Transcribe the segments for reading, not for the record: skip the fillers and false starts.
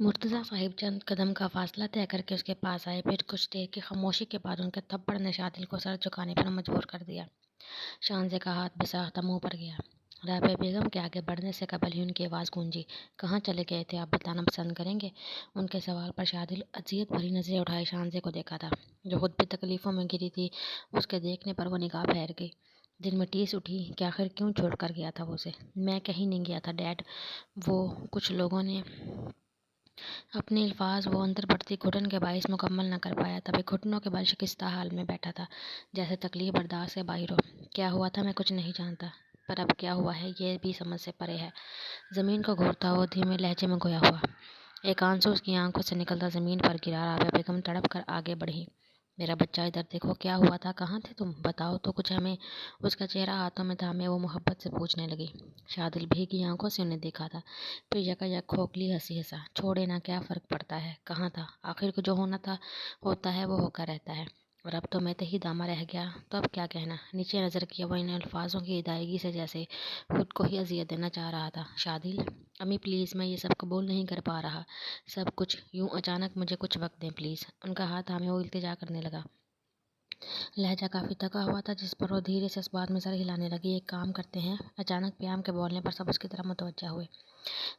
مرتضیٰ صاحب چند قدم کا فاصلہ طے کر کے اس کے پاس آئے، پھر کچھ دیر کی خاموشی کے بعد ان کے تھپڑ نے شادل کو سر جھکانے پر مجبور کر دیا۔ شاہنشاہ کا ہاتھ بساختہ منہ پر گیا۔ رابعہ بیگم کے آگے بڑھنے سے قبل ہی ان کی آواز گونجی، "کہاں چلے گئے تھے؟ آپ بتانا پسند کریں گے؟" ان کے سوال پر شادل اذیت بھری نظریں اٹھائے شاہنشاہ کو دیکھا تھا، جو خود بھی تکلیفوں میں گھری تھی۔ اس کے دیکھنے پر وہ نگاہ پھیر گئی۔ دل میں ٹیس اٹھی کہ آخر کیوں چھوڑ کر گیا تھا وہ اسے۔ "میں کہیں نہیں گیا تھا ڈیڈ"، وہ کچھ لوگوں نے اپنے الفاظ وہ اندر بڑھتی گھٹن کے باعث مکمل نہ کر پایا، تبھی گھٹنوں کے بل شکستہ حال میں بیٹھا تھا، جیسے تکلیف برداشت سے باہر ہو۔ "کیا ہوا تھا میں کچھ نہیں جانتا، پر اب کیا ہوا ہے یہ بھی سمجھ سے پرے ہے"، زمین کو گھورتا وہ دھیمے لہجے میں گویا ہوا۔ ایک آنسو اس کی آنکھوں سے نکلتا زمین پر گرا۔ رابعہ بیگم تڑپ کر آگے بڑھی۔ "میرا بچہ ادھر دیکھو، کیا ہوا تھا؟ کہاں تھے تم؟ بتاؤ تو کچھ ہمیں"، اس کا چہرہ ہاتھوں میں تھامے وہ محبت سے پوچھنے لگی۔ شادل بھیگی آنکھوں سے انہیں دیکھا تھا، پھر یکایک کھوکھلی ہنسی ہنسا۔ "چھوڑے نا، کیا فرق پڑتا ہے کہاں تھا، آخر کو جو ہونا تھا ہوتا ہے، وہ ہو کر رہتا ہے، اور اب تو میں ہی دامہ رہ گیا تو اب کیا کہنا"۔ نیچے نظر کیا وہ ان الفاظوں کی ادائیگی سے جیسے خود کو ہی اذیت دینا چاہ رہا تھا۔ "شادل امی پلیز، میں یہ سب قبول نہیں کر پا رہا، سب کچھ یوں اچانک، مجھے کچھ وقت دیں پلیز"۔ ان کا ہاتھ تھامے وہ التجا کرنے لگا۔ لہجہ کافی تھکا ہوا تھا، جس پر وہ دھیرے سے اس بات میں سر ہلانے لگی۔ "ایک کام کرتے ہیں"، اچانک پیام کے بولنے پر سب اس کی طرف متوجہ ہوئے۔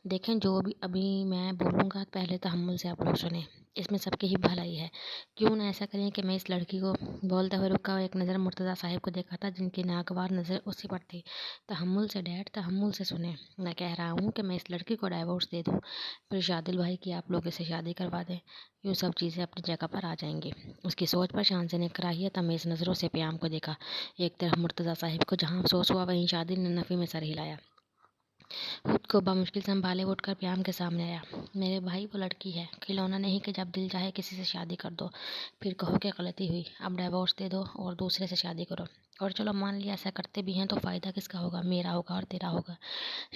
"دیکھیں، جو بھی ابھی میں بولوں گا پہلے تحمل سے آپ لوگ سنیں، اس میں سب کی ہی بھلائی ہے۔ کیوں نہ ایسا کریں کہ"، میں اس لڑکی کو بولتے ہوئے رکا اور ایک نظر مرتضیٰ صاحب کو دیکھا تھا، جن کی ناگوار نظر اسی پر تھی۔ "تحمل سے ڈیڈ، تحمل سے سنیں۔ میں کہہ رہا ہوں کہ میں اس لڑکی کو ڈائیورس دے دوں، پھر شادل بھائی کی آپ لوگ اسے شادی کروا دیں، یوں سب چیزیں اپنی جگہ پر آ جائیں گی"۔ اس کی سوچ پر شاہنشاہ نے کراہیت آمیز نظروں سے پیام کو دیکھا۔ ایک طرف مرتضیٰ صاحب کو جہاں افسوس ہوا، وہیں شادل نے نفی میں سر ہلایا۔ خود کو بمشکل سنبھالے وہ اٹھ کر پیام کے سامنے آیا۔ "میرے بھائی، وہ لڑکی ہے، کھلونا نہیں کہ جب دل چاہے کسی سے شادی کر دو، پھر کہو کہ غلطی ہوئی۔ اب ڈائیورس دے دو اور دوسرے سے شادی کرو، اور چلو مان لیا ایسا کرتے بھی ہیں تو فائدہ کس کا ہوگا؟ میرا ہوگا اور تیرا ہوگا۔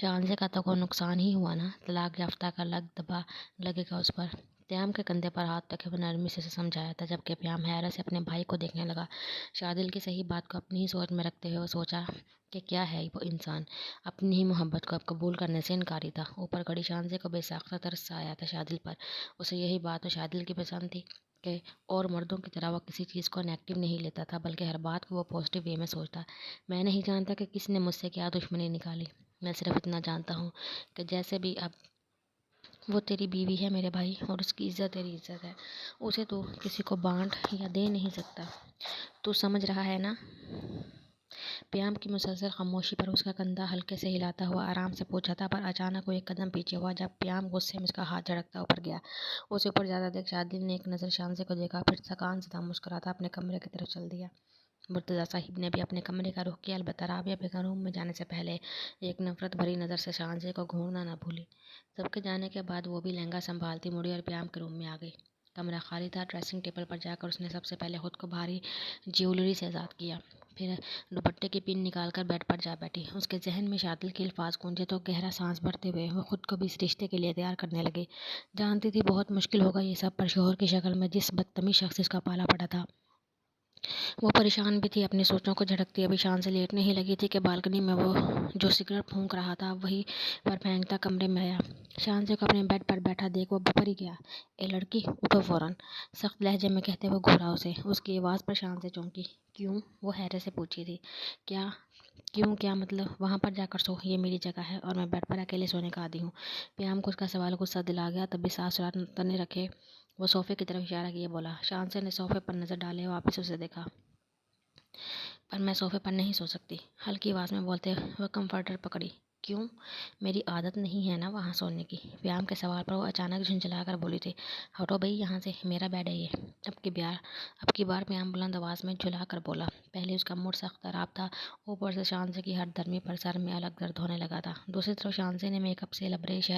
شاہنشاہ کا تو کوئی نقصان ہی ہوا نا، طلاق یافتہ کا لگ دبا لگے گا اس پر"۔ پیام کے کندھے پر ہاتھ رکھے وہ نرمی سے اسے سمجھایا تھا، جبکہ پیام حیرت سے اپنے بھائی کو دیکھنے لگا۔ شادل کی صحیح بات کو اپنی ہی سوچ میں رکھتے ہوئے وہ سوچا کہ کیا ہے وہ انسان، اپنی ہی محبت کو اب قبول کرنے سے انکاری تھا۔ اوپر کھڑی شاہنشاہ کو بے ساختہ ترس سا آیا تھا شادل پر۔ اسے یہی بات تو شادل کی پسند تھی کہ اور مردوں کی طرح وہ کسی چیز کو نیگیٹو نہیں لیتا تھا، بلکہ ہر بات کو وہ پازیٹیو وے میں سوچتا۔ "میں نہیں جانتا کہ کس نے مجھ سے کیا دشمنی نکالی، میں صرف اتنا جانتا ہوں کہ جیسے بھی اب وہ تیری بیوی ہے میرے بھائی، اور اس کی عزت تیری عزت ہے، اسے تو کسی کو بانٹ یا دے نہیں سکتا، تو سمجھ رہا ہے نا"۔ پیام کی مسلسل خاموشی پر اس کا کندھا ہلکے سے ہلاتا ہوا آرام سے پوچھا تھا، پر اچانک وہ ایک قدم پیچھے ہوا جب پیام غصے میں اس کا ہاتھ جھڑکتا اوپر گیا۔ اسے اوپر جاتا دیکھ شادل نے ایک نظر شاہنشاہ کو دیکھا، پھر تھکان زدہ مسکراتا اپنے کمرے کی طرف چل دیا۔ مرتضیٰ صاحب نے بھی اپنے کمرے کا رخ کیا، البتہ رابعہ بیگم روم میں جانے سے پہلے ایک نفرت بھری نظر سے شاہنشاہ کو گھورنا نہ بھولی۔ سب کے جانے کے بعد وہ بھی لہنگا سنبھالتی مڑی اور پیام کے روم میں آ گئی۔ کمرہ خالی تھا۔ ڈریسنگ ٹیبل پر جا کر اس نے سب سے پہلے خود کو بھاری جیولری سے آزاد کیا، پھر دوپٹے کی پن نکال کر بیڈ پر جا بیٹھی۔ اس کے ذہن میں شادل کے الفاظ گونجے تو گہرا سانس بھرتے ہوئے وہ خود کو بھی اس رشتے کے لیے تیار کرنے لگی۔ جانتی تھی بہت مشکل ہوگا یہ سب، پر شوہر کی شکل میں جس بدتمیز شخص اس کا پالا پڑا تھا، وہ پریشان بھی تھی۔ اپنی سوچوں کو جھڑکتی ابھی شان سے لیٹنے ہی لگی تھی کہ بالکنی میں وہ جو سگریٹ پھونک رہا تھا وہی پر پھینکتا کمرے میں آیا۔ شاہنشاہ کو اپنے بیڈ پر بیٹھا دیکھ وہ بھڑ ہی گیا۔ "اے لڑکی، اٹھو فوراً"، سخت لہجے میں کہتے ہوئے گھورا اسے۔ اس کی آواز پر شاہنشاہ چونکی۔ "کیوں"، وہ حیرت سے پوچھی تھی۔ "کیا کیوں، کیا مطلب"، "وہاں پر جا کر سو، یہ میری جگہ ہے اور میں بیڈ پر اکیلے سونے کا عادی ہوں"۔ پیام کو اس کا سوال غصہ دلا گیا، تب بھی سانس سراٹ تنے رکھے وہ صوفے کی طرف اشارہ کیے بولا۔ شاہنشاہ نے صوفے پر نظر ڈالے واپس اسے دیکھا۔ "پر میں صوفے پر نہیں سو سکتی"، ہلکی آواز میں بولتے وہ کمفرٹر پکڑی۔ "کیوں"، "میری عادت نہیں ہے نا وہاں سونے کی"۔ پیام کے سوال پر وہ اچانک جھنجھلا کر بولی تھی۔ "ہٹو بھئی یہاں سے، میرا بیڈ ہے یہ"۔ اب کی بار پیام بلند آواز میں جھلا کر بولا۔ پہلے اس کا موڈ سخت خراب تھا، اوپر سے شاہنشاہ کی ہر دھرمی پر سر میں الگ درد ہونے لگا تھا۔ دوسری طرف شاہنشاہ نے میک اپ سے لبریز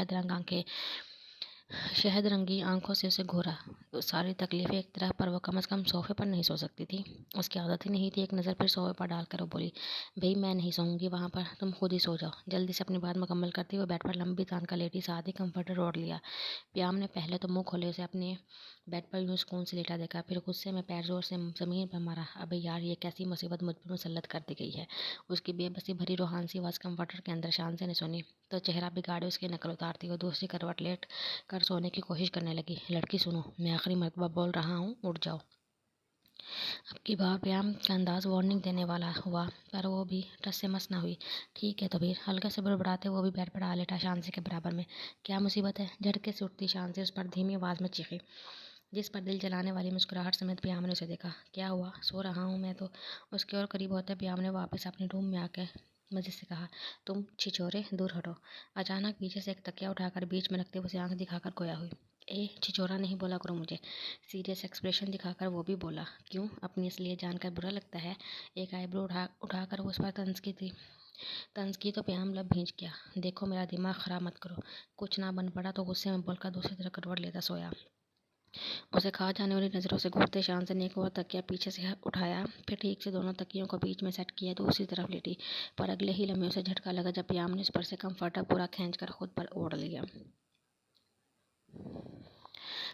شہد رنگی آنکھوں سے اسے گھورا۔ ساری تکلیفیں ایک طرف، پر وہ کم از کم صوفے پر نہیں سو سکتی تھی، اس کی عادت ہی نہیں تھی۔ ایک نظر پھر صوفے پر ڈال کر وہ بولی۔ "بھئی میں نہیں سوؤں گی وہاں پر، تم خود ہی سو جاؤ"۔ جلدی سے اپنی بات مکمل کرتی وہ بیڈ پر لمبی تان کر لیٹی، ساتھ ہی کمفرٹر اوڑھ لیا۔ پیام نے پہلے تو منہ کھولے اسے اپنے بیڈ پر یوں سکون سے لیٹا دیکھا، پھر غصے میں پیر زور سے زمین پر مارا۔ "ابے یار، یہ کیسی مصیبت مجھ پر مسلط کر دی گئی ہے"، اس کی بے بسی بھری روحان سی آواز کمفرٹر کے اندر شاہنشاہ نے سنی تو چہرہ بگاڑے اس کی نقل اتارتی وہ دوسری کروٹ لیٹ کر کر سونے کی کوشش کرنے لگی۔ لڑکی سنو، میں آخری مرتبہ بول رہا ہوں، اٹھ جاؤ۔ اب کی بار پیام کا انداز وارننگ دینے والا ہوا، پر وہ بھی ٹس سے مس نہ ہوئی۔ ٹھیک ہے تو پھر، ہلکے سے بڑبڑاتے وہ بھی بیڈ پر آ لیٹا شانزی کے برابر میں۔ کیا مصیبت ہے؟ جھٹکے سے اٹھتی شانزی اس پر دھیمی آواز میں چیخی، جس پر دل جلانے والی مسکراہٹ سمیت پیام نے اسے دیکھا۔ کیا ہوا؟ سو رہا ہوں میں تو، اس کے اور قریب ہوتے پیام نے واپس اپنے روم میں آ کے مزے سے کہا۔ تم چھچورے، دور ہٹو۔ اچانک پیچھے سے ایک تکیا اٹھا کر بیچ میں رکھتے اسے آنکھ دکھا کر گویا ہوئی۔ اے چھچورا نہیں بولا کرو مجھے۔ سیریس ایکسپریشن دکھا کر وہ بھی بولا۔ کیوں؟ اپنی اصلیت جان کر برا لگتا ہے؟ ایک آئی برو اٹھا کر وہ اس پر طنز کی تو پیام لب بھینچ گیا۔ دیکھو میرا دماغ خراب مت کرو۔ کچھ نہ بن پڑا تو غصے میں بول کر دوسری طرف کروٹ لیتا سویا۔ اسے کھا جانے والی نظروں سے گھورتے شانزی نے ایک اور تکیا پیچھے سے اٹھایا، پھر ٹھیک سے دونوں تکیوں کو بیچ میں سیٹ کیا دوسری طرف لیٹی، پر اگلے ہی لمحے اسے جھٹکا لگا جب پیام نے اس پر سے کمفرٹر پورا کھینچ کر خود پر اوڑھ لیا۔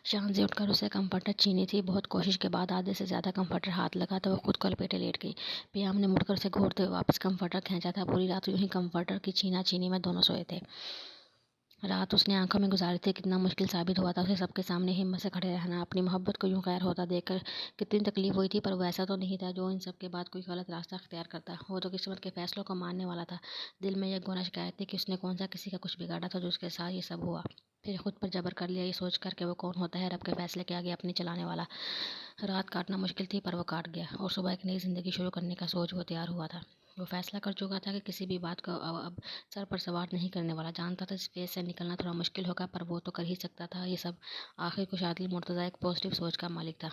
شانزی اٹھ کر اسے کمفرٹر چینی تھی، بہت کوشش کے بعد آدھے سے زیادہ کمفرٹر ہاتھ لگا تو وہ خود کو لپیٹے لیٹ گئی۔ پیام نے مڑ کر اسے گھورتے ہوئے واپس کمفرٹر کھینچا تھا۔ پوری رات یوں ہی کمفرٹر کی چھینا چھینی میں دونوں سوئے تھے۔ رات اس نے آنکھوں میں گزاری تھی، کتنا مشکل ثابت ہوا تھا اسے سب کے سامنے ہمت سے کھڑے رہنا۔ اپنی محبت کو یوں غیر ہوتا دیکھ کر کتنی تکلیف ہوئی تھی، پر وہ ایسا تو نہیں تھا جو ان سب کے بعد کوئی غلط راستہ اختیار کرتا۔ وہ تو قسمت کے فیصلوں کو ماننے والا تھا۔ دل میں یک گونا شکایت تھی کہ اس نے کون سا کسی کا کچھ بگاڑا تھا جو اس کے ساتھ یہ سب ہوا، پھر خود پر جبر کر لیا یہ سوچ کر کہ وہ کون ہوتا ہے رب کے فیصلے کے آگے اپنی چلانے والا۔ رات کاٹنا مشکل تھی، پر وہ کاٹ گیا، اور صبح ایک نئی زندگی شروع کرنے کا سوچ وہ تیار ہوا تھا۔ وہ فیصلہ کر چکا تھا کہ کسی بھی بات کو اب سر پر سوار نہیں کرنے والا۔ جانتا تھا اس فیز سے نکلنا تھوڑا مشکل ہوگا، پر وہ تو کر ہی سکتا تھا یہ سب۔ آخر کش عادل مرتضیٰ ایک پازیٹیو سوچ کا مالک تھا۔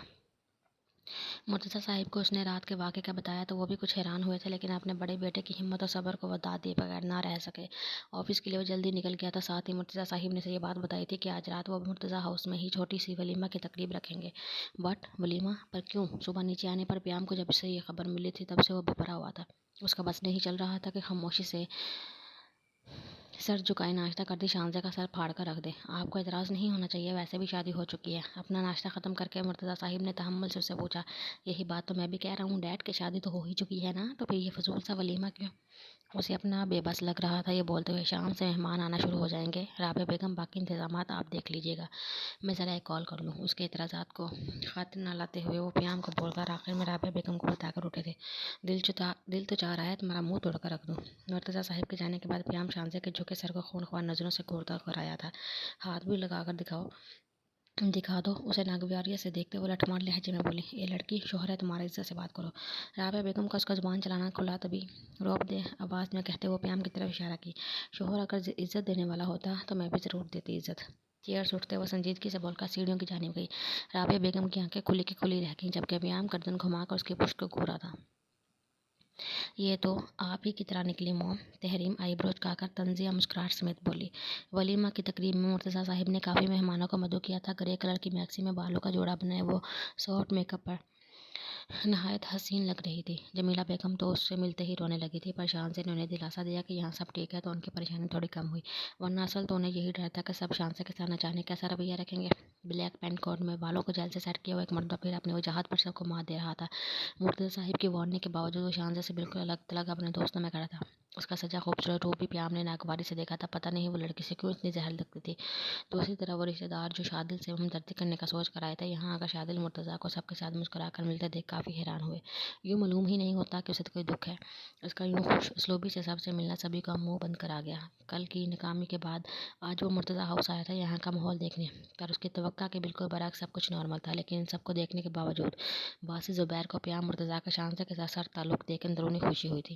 مرتضیٰ صاحب کو اس نے رات کے واقعے کا بتایا تو وہ بھی کچھ حیران ہوئے تھے، لیکن اپنے بڑے بیٹے کی ہمت اور صبر کو وہ داد دیے بغیر نہ رہ سکے۔ آفس کے لیے وہ جلدی نکل گیا تھا، ساتھ ہی مرتضیٰ صاحب نے اسے یہ بات بتائی تھی کہ آج رات وہ مرتضیٰ ہاؤس میں ہی چھوٹی سی ولیمہ کی تقریب رکھیں گے۔ بٹ ولیمہ پر کیوں؟ صبح نیچے آنے پر پیام کو جب سے یہ خبر ملی تھی تب سے وہ بھرا ہوا تھا۔ اس کا بس نہیں چل رہا تھا کہ خاموشی سے سر جھکائے ناشتہ کرتی شانزی کا سر پھاڑ کر رکھ دے۔ آپ کو اعتراض نہیں ہونا چاہیے، ویسے بھی شادی ہو چکی ہے۔ اپنا ناشتہ ختم کر کے مرتضیٰ صاحب نے تحمل سے اس سے پوچھا۔ یہی بات تو میں بھی کہہ رہا ہوں ڈیڈ، کہ شادی تو ہو ہی چکی ہے نا، تو پھر یہ فضول سا ولیمہ کیوں؟ اسے اپنا بے بس لگ رہا تھا یہ بولتے ہوئے۔ شام سے مہمان آنا شروع ہو جائیں گے رابعہ بیگم، باقی انتظامات آپ دیکھ لیجیے گا، میں ذرا ایک کال کر لوں۔ اس کے اعتراضات کو خاطر نہ لاتے ہوئے وہ پیام کو بول کر آخر میں رابعہ بیگم کو بتا کر اٹھے تھے۔ دل تو چاہ رہا ہے تمہارا منہ توڑ کر رکھ دوں۔ مرتضیٰ صاحب کے جانے کے بعد پیام شانزی کے جھکے سر کو خونخوار نظروں سے گھورتا کر آیا تھا۔ ہاتھ بھی لگا کر دکھا دو۔ اسے ناگواریت سے دیکھتے ہوئے لٹھمار لہجے میں بولی۔ اے لڑکی، شوہر ہے تمہارا، عزت سے بات کرو۔ رابعہ بیگم کا اس کا زبان چلانا کھلا تبھی روب دے آواز میں کہتے ہوئے پیام کی طرف اشارہ کی۔ شوہر اگر عزت دینے والا ہوتا تو میں بھی ضرور دیتی عزت۔ چیئر سے اٹھتے ہوئے سنجیدگی سے بول کر سیڑھیوں کی جانب گئی۔ رابعہ بیگم کی آنکھیں کھلی کی کھلی رہ گئیں، جبکہ پیام گردن گھما کر اس کی پشت کو گھورا تھا۔ یہ تو آپ ہی کی طرح نکلی موم، تحریم آئی برو چکا کر طنزیہ مسکراہٹ سمیت بولی۔ ولیمہ کی تقریب میں مرتضیٰ صاحب نے کافی مہمانوں کو مدعو کیا تھا۔ گرے کلر کی میکسی میں بالوں کا جوڑا بنائے وہ سافٹ میک اپ پر نہایت حسین لگ رہی تھی۔ جمیلہ بیگم تو اس سے ملتے ہی رونے لگی تھی، پر شانزی نے انہیں دلاسا دیا کہ یہاں سب ٹھیک ہے تو ان کی پریشانی تھوڑی کم ہوئی، ورنہ اصل تو انہیں یہی ڈر تھا کہ سب شانزی کے ساتھ نہ جانے کیسا رویہ رکھیں گے۔ بلیک پینٹ کوٹ میں بالوں کو جیل سے سیٹ کیا ہوا ایک مرتبہ پھر اپنی وجاہت پر سب کو مات دے رہا تھا۔ مرتضیٰ صاحب کی وارننگ کے باوجود وہ شانزی سے بالکل الگ تھلگ اپنے دوستوں میں کھڑا تھا۔ اس کا سجا خوبصورت روپ بھی پیام نے ناگواری سے دیکھا تھا۔ پتہ نہیں وہ لڑکی سے کیوں اتنی زہر لگتی تھی۔ دوسری طرف وہ رشتہ دار جو شادل سے ہمدردی کرنے کا سوچ کر آئے تھے، یہاں آ کر شادل مرتضیٰ کو سب کے ساتھ مسکرا کر ملتے دیکھ کافی حیران ہوئے۔ یوں معلوم ہی نہیں ہوتا کہ اسے کوئی دکھ ہے۔ اس کا یوں خوش اسلوبی سے سب سے ملنا سبھی کا منہ بند کر آ گیا۔ کل کی ناکامی کے بعد آج وہ مرتضیٰ ہاؤس آیا تھا یہاں کا ماحول دیکھنے، پر اس کی توقع کے بالکل برعکس سب کچھ نارمل تھا۔ لیکن ان سب کو دیکھنے کے باوجود باسی زبیر کو پیام مرتضیٰ کا شانزی کے ساتھ سر تعلق دیکھ اندرونی خوشی ہوئی تھی۔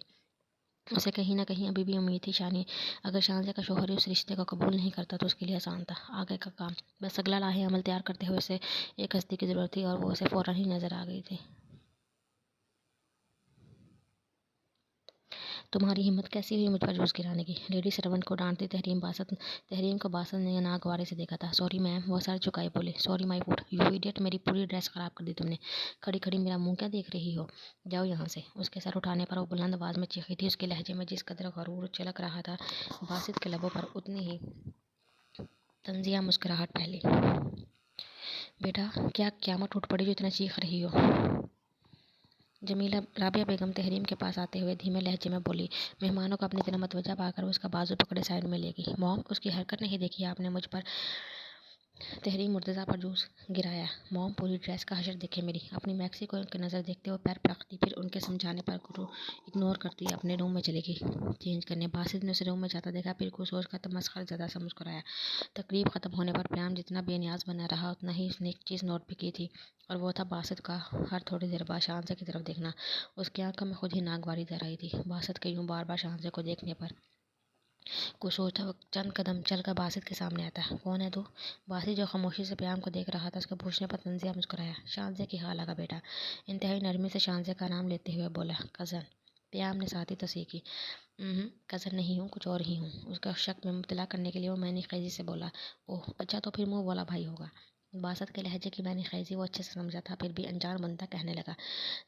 اسے کہیں نہ کہیں ابھی بھی امید تھی اگر شانزی کا شوہر اس رشتے کو قبول نہیں کرتا تو اس کے لیے آسان تھا آگے کا کام، بس اگلا لاہے عمل تیار کرتے ہوئے اسے ایک ہستی کی ضرورت تھی، اور وہ اسے فوراً ہی نظر آ گئی تھی۔ تمہاری ہمت کیسی ہوئی مجھ پر جوس گرانے کی؟ لیڈی سرونٹ کو ڈانٹتی تحریم کو باسط نے ناگوارے سے دیکھا تھا۔ سوری میم، وہ سر جھکائے بولی۔ Sorry my foot, you idiot, میری پوری ڈریس خراب کر دی تم نے۔ کھڑی کھڑی میرا منہ کیا دیکھ رہی ہو؟ جاؤ یہاں سے۔ اس کے سر اٹھانے پر وہ بلند آواز میں چیخی تھی۔ اس کے لہجے میں جس قدر غرور جھلک رہا تھا، باسط کے لبوں پر اتنی ہی طنزیہ مسکراہٹ پھیلی۔ بیٹا، کیا قیامت ٹوٹ پڑی جو اتنا چیخ رہی ہو؟ رابعہ بیگم تحریم کے پاس آتے ہوئے دھیمے لہجے میں بولی۔ مہمانوں کو اپنی طرف متوجہ پا کر وہ اس کا بازو پکڑے سائڈ میں لے گئی۔ موم، اس کی حرکت نہیں دیکھی آپ نے؟ مجھ پر تحریم مرتضیٰ پر جوس گرایا۔ موم پوری ڈریس کا حشر دیکھے میری، اپنی میکسی کو کی نظر دیکھتے ہوئے پیر پرکھتی، پھر ان کے سمجھانے پر اگنور کرتی اپنے روم میں چلے گئی چینج کرنے۔ باسط نے اسے روم میں جاتا دیکھا، پھر کچھ سوچ کر تمسخر زدہ سا مسکرایا۔ تقریب ختم ہونے پر پیام جتنا بے نیاز بنا رہا اتنا ہی اس نے ایک چیز نوٹ بھی کی تھی، اور وہ تھا باسط کا ہر تھوڑی دیر بعد شاہنشاہ کی طرف دیکھنا۔ اس کی آنکھوں میں خود ہی ناگواری در آئی تھی باسط کے یوں بار بار شاہنشاہ کو دیکھنے پر۔ کچھ سوچتا وقت چند قدم چل کر باسط کے سامنے آتا۔ کون ہے تو؟ باسط جو خاموشی سے پیام کو دیکھ رہا تھا اس کے پوچھنے پر تنزیہ مسکرایا۔ شاہنشاہ کی حال آگا بیٹا، انتہائی نرمی سے شاہنشاہ کا نام لیتے ہوئے بولا۔ کزن؟ پیام نے ساتھ ہی تصحیح کی۔ کزن نہیں ہوں، کچھ اور ہی ہوں۔ اس کا شک میں مبتلا کرنے کے لیے وہ معنی خیزی سے بولا۔ اوہ اچھا، تو پھر منہ والا بھائی ہوگا۔ باسط کے لہجے کی معنی خیزی وہ اچھے سے سمجھا تھا، پھر بھی انجان بنتا کہنے لگا،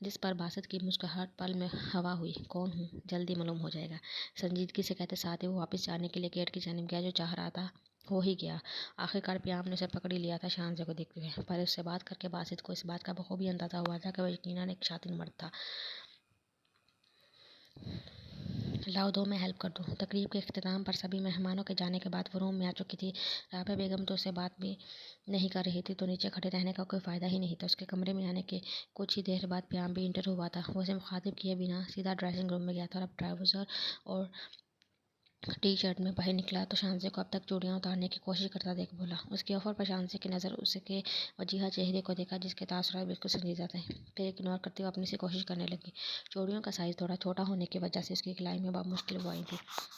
جس پر باسط کی مسکراہٹ پل میں ہوا ہوئی۔ کون ہوں؟ جلدی معلوم ہو جائے گا، سنجیدگی سے کہتے ساتھ ہی وہ واپس جانے کے لیے گیٹ کی جانب گیا۔ جو چاہ رہا تھا ہو ہی گیا، آخرکار پیام نے اسے پکڑ ہی لیا تھا شاہنشاہ کو دیکھتے ہوئے۔ پر اس سے بات کر کے باسط کو اس بات کا بخوبی اندازہ ہوا تھا کہ وہ یقیناً ایک شاطر مرد تھا۔ لاؤ دو، میں ہیلپ کر دوں۔ تقریب کے اختتام پر سبھی مہمانوں کے جانے کے بعد وہ روم میں آ چکی تھی۔ رابعہ بیگم تو اس سے بات بھی نہیں کر رہی تھی، تو نیچے کھڑے رہنے کا کوئی فائدہ ہی نہیں تھا۔ اس کے کمرے میں آنے کے کچھ ہی دیر بعد پیام بھی انٹر ہوا تھا۔ وہ اسے مخاطب کیے بنا سیدھا ڈریسنگ روم میں گیا تھا، اور اب ٹراؤزر اور ٹی شرٹ میں باہر نکلا تو شاہنشاہ کو اب تک چوڑیاں اتارنے کی کوشش کرتا دیکھ بولا۔ اس کے آفر پر شاہنشاہ کی نظر اس کے وجیہہ چہرے کو دیکھا، جس کے تاثرات بالکل سنجیدہ تھے۔ پھر اگنور کرتے ہوئے اپنی سی کوشش کرنے لگی۔ چوڑیوں کا سائز تھوڑا چھوٹا ہونے کی وجہ سے اس کی کلائی میں مشکل ہو آئی تھی،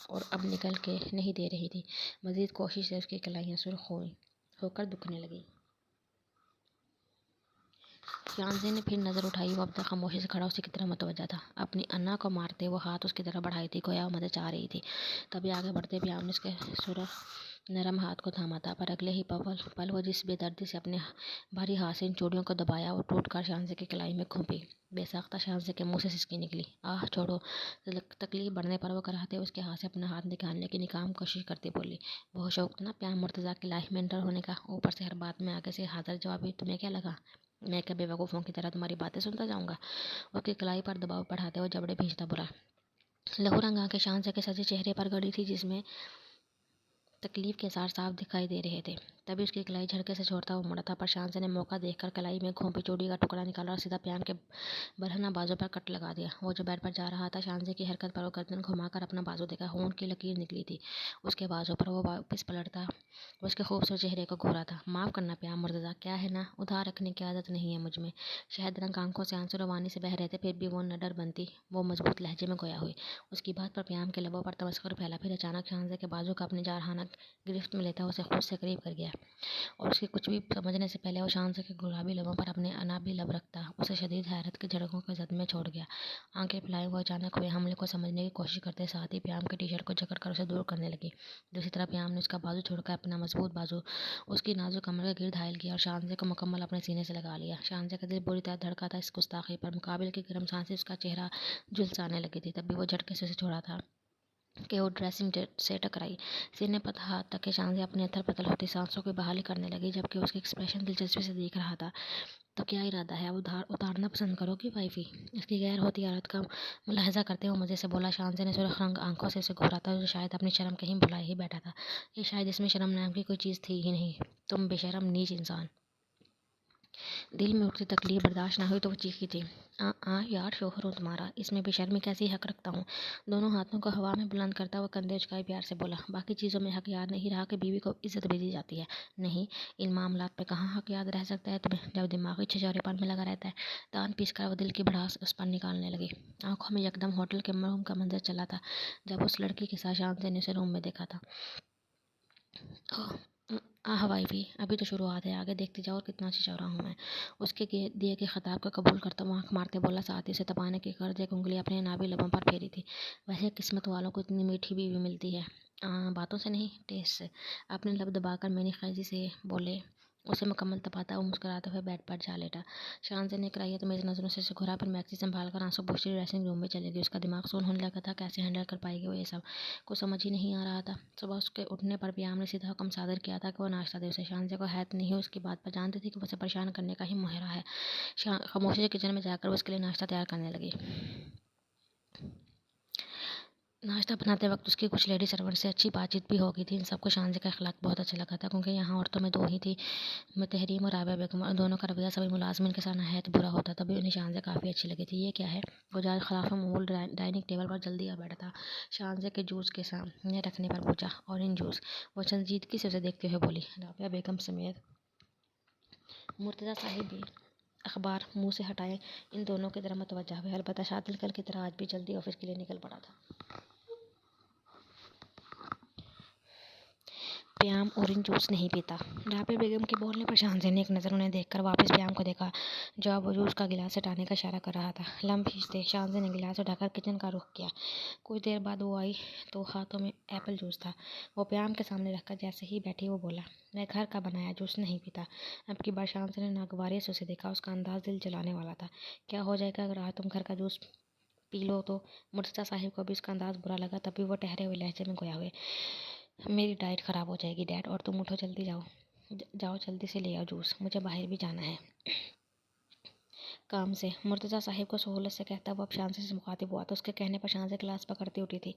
اور اب نکل کے نہیں دے رہی تھی۔ مزید کوشش سے اس کی کلائیاں سرخ ہو کر دکھنے لگیں۔ شاہنشاہ نے پھر نظر اٹھائی۔ وہ اب تک خاموشی سے کھڑا اسی کی طرف متوجہ تھا، اپنی انا کو مارتے وہ ہاتھ اس کی طرف بڑھائی تھی، گویا وہ مدد چاہ رہی تھی۔ تبھی آگے بڑھتے پیام نے اس کے سرخ نرم ہاتھ کو تھاما تھا، پر اگلے ہی پل وہ جس بے دردی سے اپنے بھاری ہاتھ سے ان چوڑیوں کو دبایا، وہ ٹوٹ کر شاہنشاہ کی کلائی میں گھونپی۔ بے ساختہ شاہنشاہ کے منہ سے سسکی نکلی۔ آہ چھوڑو۔ تکلیف بڑھنے پر وہ کراہتے ہوئے اس کے ہاتھ سے اپنا ہاتھ نکالنے کی ناکام کوشش کرتی بولی۔ بہت شوق نا پیام مرتضیٰ کی لائف میں انٹر ہونے کا، اوپر سے ہر بات میں آگے سے حاضر جوابی۔ تمہیں کیا لگا میں کیا بے وقوفوں کی طرح تمہاری باتیں سنتا جاؤں گا؟ اس کی کلائی پر دباؤ بڑھاتے ہوئے جبڑے بھینچتا بولا۔ لہو رنگ آنکھیں شاہنشاہ کے سجے چہرے پر گڑی تھی، جس میں تکلیف کے آثار صاف دکھائی دے رہے تھے۔ تبھی اس کی کلائی جھٹکے سے چھوڑتا ہوا مڑا تھا، پر شاہنشاہ نے موقع دیکھ کر کلائی میں گھونپی چوڑی کا ٹکڑا نکالا اور سیدھا پیام کے برہنہ بازو پر کٹ لگا دیا۔ وہ جو بیڈ پر جا رہا تھا، شاہنشاہ کی حرکت پر وہ گردن گھما کر اپنا بازو دیکھا۔ خون کی لکیر نکلی تھی اس کے بازو پر۔ وہ واپس پلٹتا وہ اس کے خوبصورت چہرے کو گھورا تھا۔ معاف کرنا پیام مرتضیٰ، کیا ہے نا، ادھار رکھنے کی عادت نہیں ہے مجھ میں۔ شہد رنگ آنکھوں سے آنسو روانی سے بہہ رہے تھے، پھر بھی وہ نڈر بنتی وہ مضبوط لہجے میں گویا ہوئی۔ اس کی بات پر پیام کے لبوں پر تمسخر پھیلا، پھر اچانک شاہنشاہ کے بازو کو اپنی جارحانہ گرفت میں لیتا اسے خود سے قریب کر گیا، اور اس کے کچھ بھی سمجھنے سے پہلے وہ شاہنشاہ کے گلابی لبوں پر اپنے انابی لب رکھتا اسے شدید حیرت کے جھٹکوں کے زد میں چھوڑ گیا۔ آنکھیں پھیلائے وہ اچانک ہوئے حملے کو سمجھنے کی کوشش کرتے، ساتھ ہی پیام کے ٹی شرٹ کو جکڑ کر اسے دور کرنے لگی۔ دوسری طرف پیام نے اس کا بازو چھوڑ کر اپنا مضبوط بازو اس کی نازک کمر کے گرد حائل کیا اور شاہنشاہ کو مکمل اپنے سینے سے لگا لیا۔ شاہنشاہ کا دل بری طرح دھڑکا تھا اس گستاخی پر۔ مقابل کی گرم سانسیں اس کا چہرہ جھلسانے لگی تھی، تب بھی وہ جھٹکے سے اسے چھوڑا تھا کہ وہ ڈریسنگ سے ٹکرائی۔ سینے پر ہاتھ تک کے شاہنشاہ اپنی اتھل پتھل ہوتی سانسوں کی بحالی کرنے لگی، جبکہ اس کی ایکسپریشن دلچسپی سے دیکھ رہا تھا۔ تو کیا ارادہ ہے، اب اتارنا پسند کرو گی وائفی؟ اس کی غیر ہوتی حالت کا ملاحظہ کرتے ہوئے مزے سے بولا۔ شاہنشاہ نے سرخ رنگ آنکھوں سے اسے گھورا تھا، جو شاید اپنی شرم کہیں بھلا ہی بیٹھا تھا، یا شاید اس میں شرم نام کی کوئی چیز تھی ہی نہیں۔ تم بے شرم نیچ انسان! دل میں اٹھتی تکلیف برداشت نہ ہوئی تو وہ چیخی تھی۔ یار شوہر ہوں تمہارا، اس میں بے شرمی کیسی حق رکھتا ہوں؟ دونوں ہاتھوں کو ہوا میں بلند کرتا ہوا کندھے اچکائے پیار سے بولا۔ باقی چیزوں میں حق یاد نہیں رہا کہ بیوی کو عزت بھی دی جاتی ہے؟ نہیں، ان معاملات میں کہاں حق یاد رہ سکتا ہے تمہیں، جب دماغی چھچورے پن میں لگا رہتا ہے۔ تان پیس کر وہ دل کی بھڑاس اس پر نکالنے لگی۔ آنکھوں میں یکدم ہوٹل کے روم کا منظر چلا تھا، جب اس لڑکی کے ساتھ شاہنشاہ نے اسے روم میں دیکھا تھا۔ وائفی، ابھی تو شروعات ہے، آگے دیکھتی جاؤ اور کتنا چھچورا ہوں میں۔ اس کے دیے گئے خطاب کو قبول کرتا ہوا آنکھ مارتے بولا، ساتھ ہی اسے تپانے کی غرض ایک انگلی اپنے نابی لبوں پر پھیری تھی۔ ویسے قسمت والوں کو اتنی میٹھی بیوی ملتی ہے، باتوں سے نہیں ٹیسٹ سے۔ اپنے لب دبا کر مینی خیزی سے بولے، اسے مکمل تپاتا ہوا مسکراتے ہوئے بیڈ پر جا لیٹا۔ شاہنشاہ نے کراہیت میز نظروں سے اسے گھورا، پھر میکسی سنبھال کر آنسو پوچھتی ڈریسنگ روم میں چلے گئی۔ اس کا دماغ سون ہونے لگا تھا، کیسے ہینڈل کر پائے گی وہ یہ سب، کچھ سمجھ ہی نہیں آ رہا تھا۔ صبح اس کے اٹھنے پر پیام نے سیدھا حکم صادر کیا تھا کہ وہ ناشتہ دے اسے۔ شاہنشاہ کو حیرت نہیں ہوئی اس کی بات پر، جانتی تھی کہ وہ اسے پریشان کرنے کا ہی ماہر ہے۔ خاموشی سے کچن میں جا کر وہ اس کے لیے ناشتہ تیار کرنے لگی۔ नाश्ता बनाते वक्त उसकी कुछ लेडी सर्वेंट से अच्छी बातचीत भी हो गई थी। इन सबको शांति का अखलाक बहुत अच्छा लगा था, क्योंकि यहाँ औरतों में दो ही थी, तहरीम और राबिया बेगम, और दोनों का रवैया सभी मुलाजमिन के साथ नहायत बुरा होता। तभी उन्हें शांजा काफ़ी अच्छी लगी थी। ये क्या है? वो जहाँ खिलाफ मामूल डाइनिंग टेबल पर जल्दी आ बैठा था। शांजा के जूस के सामने रखने पर पूछा, ऑरेंज जूस? वो संजीदगी से उसे देखते हुए बोली। राबिया बेगम समेत मुर्तज़ा साहिब भी अखबार मुंह से हटाए इन दोनों की तरफ मुतवज्जा हुए। अलबत्ता शादिल कल की तरह आज भी जल्दी ऑफिस के लिए निकल पड़ा था। प्याम ऑरेंज जूस नहीं पीता। राबिया बेगम के बोलने पर शाहज़ाद ने एक नज़र उन्हें देखकर वापस प्याम को देखा, जो अब वो जूस का गिलास हटाने का इशारा कर रहा था। लम्ब खींचते शाहज़ाद ने गिलास उठाकर किचन का रुख किया। कुछ देर बाद वो आई तो हाथों में एप्पल जूस था। वो प्याम के सामने रखकर जैसे ही बैठी वो बोला, मैं घर का बनाया जूस नहीं पीता। अब की बार शाहज़ाद ने नागवारे से उसे देखा। उसका अंदाज दिल जलाने वाला था। क्या हो जाएगा अगर आज तुम घर का जूस पी लो तो? मुर्तज़ा साहिब को भी उसका अंदाज बुरा लगा। तभी वो ठहरे हुए लहजे में गोया हुए, मेरी डाइट ख़राब हो जाएगी डैड, और तुम उठो जल्दी जाओ। जाओ जल्दी से ले आओ जूस, मुझे बाहर भी जाना है काम से। मुर्तज़ा साहिब को सहूलत से कहता हुआ अब शांति से मुखातिब हुआ तो उसके कहने पर शांति गिलास पकड़ती उठी थी,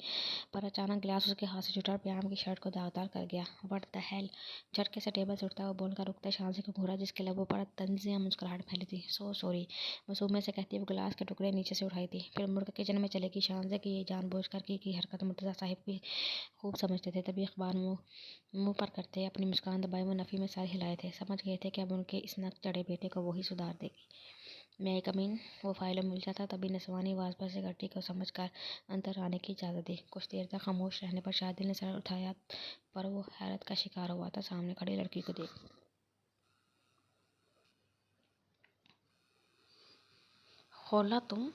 पर अचानक गिलास उसके हाथ से छूटा और प्याम की शर्ट को दागदार कर गया। What the hell! झटके से टेबल से उठता हुआ बोलकर रुकते शांति को घूरा, जिसके लबों पर तंजिया मुस्कुराहट फैली थी। सो सॉरी, मासूमियत से कहती हुए गिलास के टुकड़े नीचे से उठाई थी, फिर मुड़कर किचन में चलेगी। शांति की ये जानबूझकर की हरकत मुर्तज़ा साहिब भी खूब समझते थे। तभी अखबार मुंह पर करते अपनी मुस्कान दबाए वो नफ़ी में सर हिलाए थे। समझ गए थे कि अब उनके इस नक चढ़े बेटे को वही सुधार देगी। मैं एक अमीन वो फाइलों में उलझा था। तभी नसवानी आवाज़ पर सिगरेटी को समझकर अंदर आने की इजाज़त दी। कुछ देर तक खामोश रहने पर शादिल ने सर उठाया, पर वो हैरत का शिकार हुआ था सामने खड़ी लड़की को देख। खोला तुम?